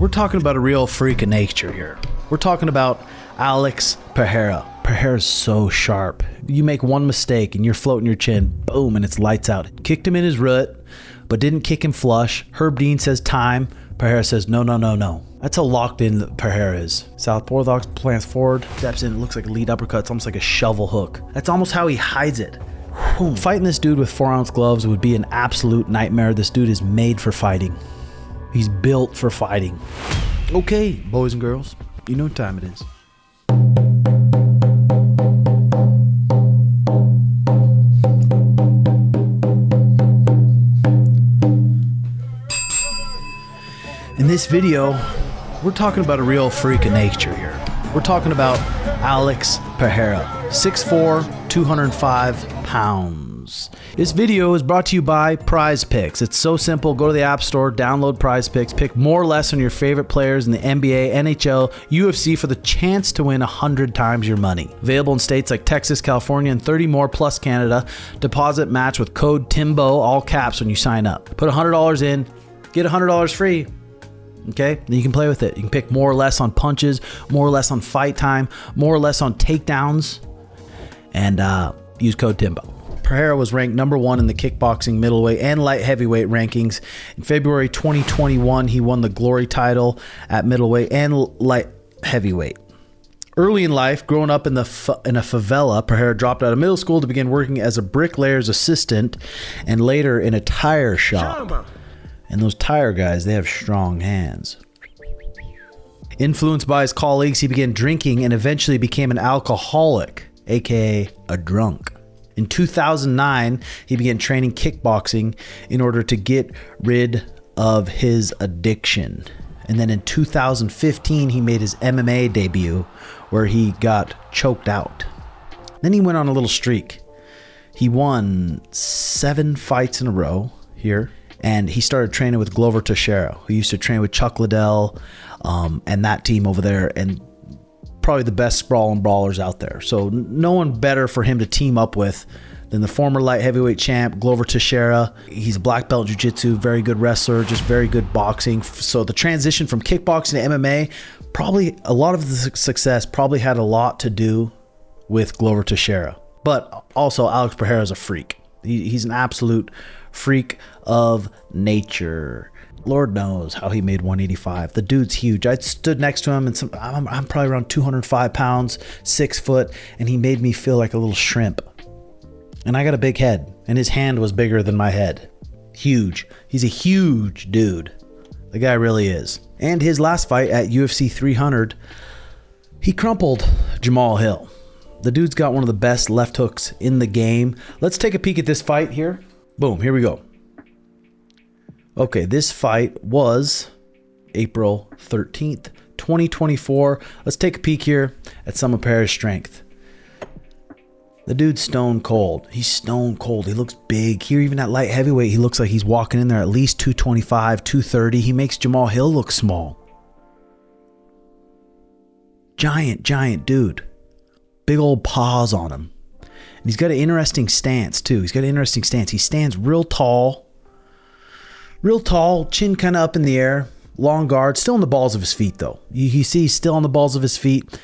We're talking about a real freak of nature here. We're talking about Alex Pereira. Pereira's so sharp. You make one mistake and you're floating your chin, boom, and it's lights out. Kicked him in his rut, but didn't kick him flush. Herb Dean says time. Pereira says no, no, no, no. That's how locked in Pereira is. Southpaw orthodox, plants forward, steps in, it looks like a lead uppercut. It's almost like a shovel hook. That's almost how he hides it. Whew. Fighting this dude with 4-ounce gloves would be an absolute nightmare. This dude is made for fighting. He's built for fighting. Okay, boys and girls, you know what time it is. In this video, we're talking about a real freak of nature here. We're talking about Alex Pereira, 6'4", 205 pounds. This video is brought to you by PrizePicks. It's so simple. Go to the App Store, download PrizePicks, pick more or less on your favorite players in the NBA, NHL, UFC for the chance to win 100 times your money. Available in states like Texas, California, and 30 more plus Canada. Deposit match with code TIMBO, all caps, when you sign up. Put $100 in, get $100 free. Okay, then you can play with it. You can pick more or less on punches, more or less on fight time, more or less on takedowns, and use code TIMBO. Pereira was ranked number 1 in the kickboxing middleweight and light heavyweight rankings. In February 2021, he won the glory title at middleweight and light heavyweight. Early in life, growing up in a favela, Pereira dropped out of middle school to begin working as a bricklayer's assistant and later in a tire shop. And those tire guys, they have strong hands. Influenced by his colleagues, he began drinking and eventually became an alcoholic, aka a drunk. In 2009, he began training kickboxing in order to get rid of his addiction. And then in 2015, he made his MMA debut where he got choked out. Then he went on a little streak. He won 7 fights in a row here. And he started training with Glover Teixeira, who used to train with Chuck Liddell and that team over there, and probably the best sprawling brawlers out there. So no one better for him to team up with than the former light heavyweight champ, Glover Teixeira. He's a black belt in jiu-jitsu, very good wrestler, just very good boxing. So the transition from kickboxing to MMA, probably a lot of the success probably had a lot to do with Glover Teixeira. But also Alex Pereira is a freak. He's an absolute freak of nature. Lord knows how he made 185. The dude's huge. I stood next to him, and I'm probably around 205 pounds, 6 foot, and he made me feel like a little shrimp. And I got a big head, and his hand was bigger than my head. Huge. He's a huge dude. The guy really is. And his last fight at UFC 300, he crumpled Jamahal Hill. The dude's got one of the best left hooks in the game. Let's take a peek at this fight here. Boom, here we go. Okay, this fight was April 13th, 2024. Let's take a peek here at some of Pereira's strength. The dude's stone cold. He's stone cold. He looks big. Here, even at light heavyweight, he looks like he's walking in there at least 225, 230. He makes Jamahal Hill look small. Giant dude. Big old paws on him. And he's got an interesting stance, too. He stands real tall, chin kind of up in the air, long guard, still on the balls of his feet, though. You see he's still on the balls of his feet.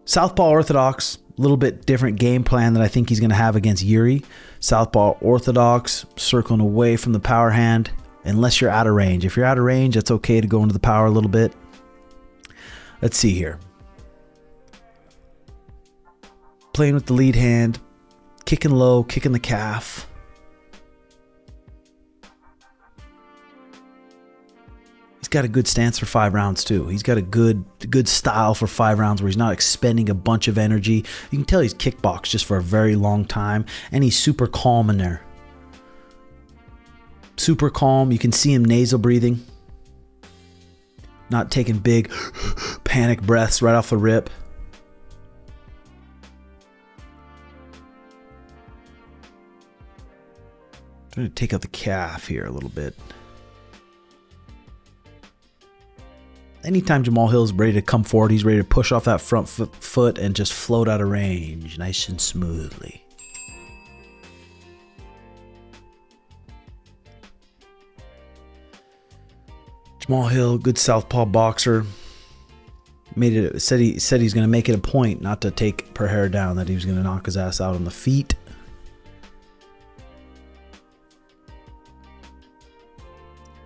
Southpaw orthodox, a little bit different game plan than I think he's going to have against Jiri. Southpaw orthodox, circling away from the power hand, unless you're out of range. If you're out of range, it's okay to go into the power a little bit. Let's see here. Playing with the lead hand, kicking low, kicking the calf. He's got a good stance for 5 rounds too. He's got a good style for 5 rounds where he's not expending a bunch of energy. You can tell he's kickboxed just for a very long time, and he's super calm in there. Super calm. You can see him nasal breathing. Not taking big panic breaths right off the rip. I'm going to take out the calf here a little bit. Anytime Jamahal Hill is ready to come forward, he's ready to push off that front foot and just float out of range nice and smoothly. Jamahal Hill, good southpaw boxer. Said he's going to make it a point not to take Pereira down, that he was going to knock his ass out on the feet.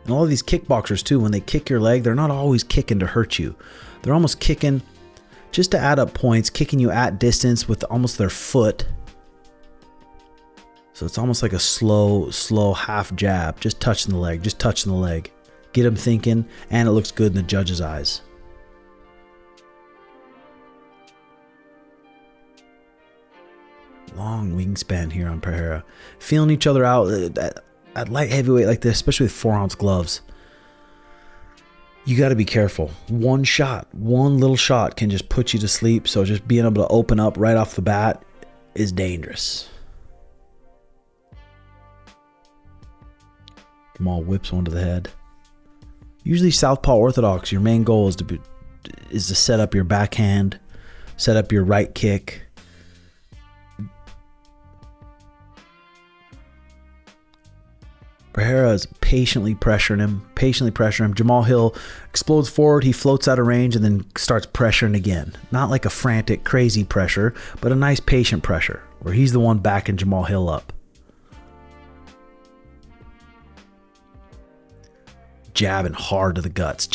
And all of these kickboxers too, when they kick your leg, they're not always kicking to hurt you. They're almost kicking just to add up points, kicking you at distance with almost their foot. So it's almost like a slow half jab, just touching the leg, Get him thinking, and it looks good in the judge's eyes. Long wingspan here on Pereira. Feeling each other out at light heavyweight like this, especially with 4-ounce gloves. You got to be careful. One little shot can just put you to sleep. So just being able to open up right off the bat is dangerous. Jamahal whips one to the head. Usually southpaw orthodox, your main goal is to set up your backhand, set up your right kick. Pereira is patiently pressuring him. Jamahal Hill explodes forward. He floats out of range and then starts pressuring again. Not like a frantic, crazy pressure, but a nice patient pressure where he's the one backing Jamahal Hill up. Jabbing hard to the guts.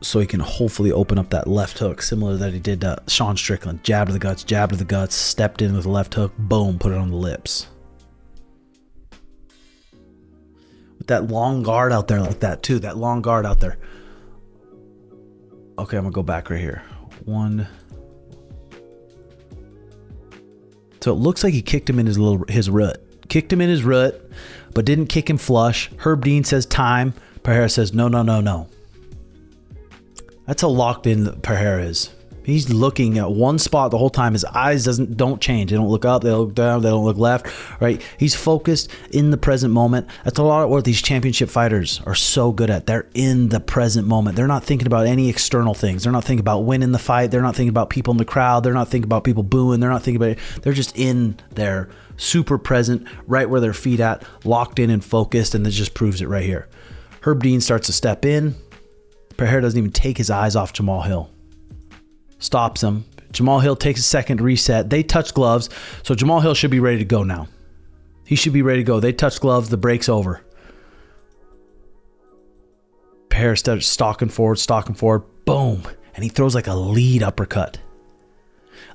So he can hopefully open up that left hook, similar that he did to Sean Strickland. Jab to the guts, stepped in with a left hook, boom, put it on the lips. With that long guard out there like that too, Okay, I'm gonna go back right here. One. So it looks like he kicked him in his rut. But didn't kick him flush. Herb Dean says time. Pereira says no. That's how locked in Pereira is. He's looking at one spot the whole time. His eyes don't change. They don't look up. They don't look down. They don't look left. Right? He's focused in the present moment. That's a lot of what these championship fighters are so good at. They're in the present moment. They're not thinking about any external things. They're not thinking about winning the fight. They're not thinking about people in the crowd. They're not thinking about people booing. They're not thinking about it. They're just in there, super present, right where their feet at, locked in and focused, and this just proves it right here. Herb Dean starts to step in. Pereira doesn't even take his eyes off Jamahal Hill. Stops him. Jamahal Hill takes a second to reset. They touch gloves, so Jamahal Hill should be ready to go now. He should be ready to go. They touch gloves. The break's over. Pereira starts stalking forward. Boom. And he throws like a lead uppercut.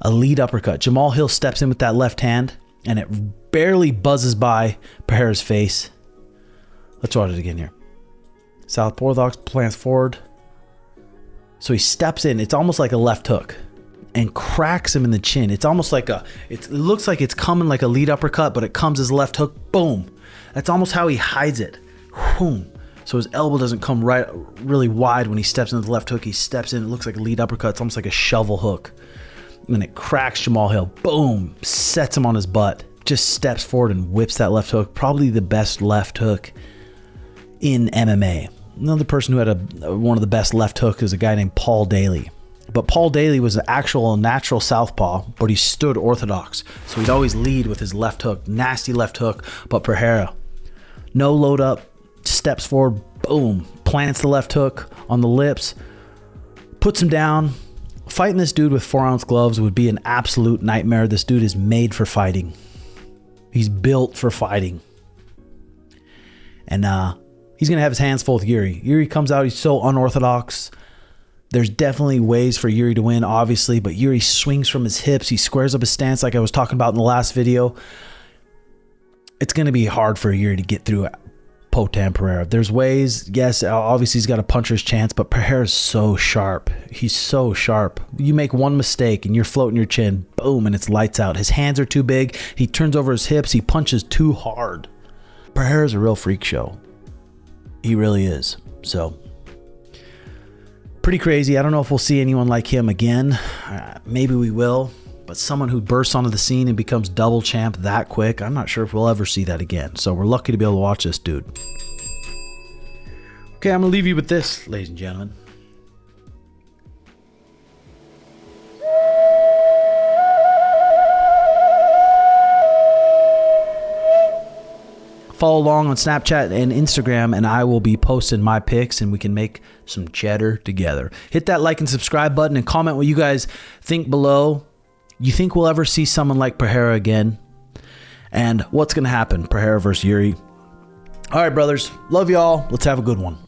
Jamahal Hill steps in with that left hand, and it barely buzzes by Pereira's face. Let's watch it again here. Southpaw orthodox plants forward. So he steps in. It's almost like a left hook and cracks him in the chin. It's almost like it looks like it's coming like a lead uppercut, but it comes as a left hook. Boom. That's almost how he hides it. Boom. So his elbow doesn't come right really wide when he steps into the left hook. He steps in. It looks like a lead uppercut. It's almost like a shovel hook. And then it cracks Jamahal Hill. Boom. Sets him on his butt. Just steps forward and whips that left hook. Probably the best left hook in MMA. Another person who had one of the best left hooks is a guy named Paul Daly. But Paul Daly was an actual natural southpaw, but he stood orthodox. So he'd always lead with his left hook. Nasty left hook. But Pereira, no load up, steps forward, boom, plants the left hook on the lips, puts him down. Fighting this dude with 4-ounce gloves would be an absolute nightmare. This dude is made for fighting. He's built for fighting. And he's going to have his hands full with Jiri. Jiri comes out. He's so unorthodox. There's definitely ways for Jiri to win, obviously, but Jiri swings from his hips. He squares up his stance like I was talking about in the last video. It's going to be hard for Jiri to get through Poatan Pereira. There's ways. Yes, obviously he's got a puncher's chance, but Pereira's so sharp. He's so sharp. You make one mistake and you're floating your chin, boom, and it's lights out. His hands are too big. He turns over his hips. He punches too hard. Pereira's a real freak show. He really is. So, pretty crazy. I don't know if we'll see anyone like him again. Maybe we will. But someone who bursts onto the scene and becomes double champ that quick, I'm not sure if we'll ever see that again. So we're lucky to be able to watch this dude. Okay, I'm going to leave you with this, ladies and gentlemen. Follow along on Snapchat and Instagram, and I will be posting my picks, and we can make some cheddar together. Hit that like and subscribe button and comment what you guys think below. You think we'll ever see someone like Pereira again? And what's going to happen? Pereira versus Jiri. All right, brothers. Love y'all. Let's have a good one.